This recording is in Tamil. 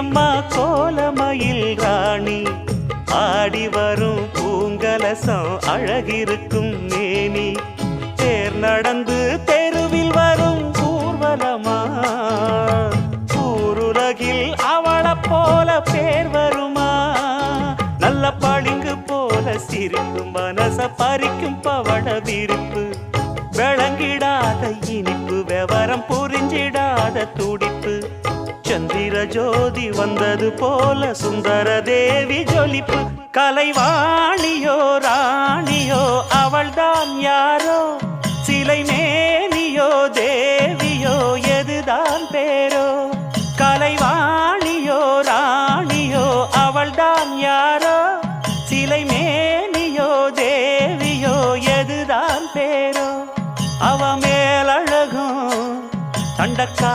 அம்மா கோலமயில் ராணி ஆடி வரும் பூங்கலசம் அழகிருக்கும் மேனி தேர் நடந்து தெருவில் வரும் ஊர்வலமா ஊருலகில் அவளை போல பேர் வருமா நல்ல பளிங்கு போல சிரிக்கும் மனச பறிக்கும் பவள விரிப்பு விளங்கிடாத இனிப்பு விவரம் புரிஞ்சிடாத துடிப்பு சந்திர ஜோதி வந்தது போல சுந்தர தேவி ஜொலிப்பு கலைவாணியோ ராணியோ அவள்தான் யாரோ சிலை மேனியோ தேவியோ எதுதான் பேரோ கலைவாணியோ ராணியோ அவள்தான் யாரோ சிலை மேனியோ தேவியோ எதுதான் பேரோ அவ மேலழகும் தண்டக்கா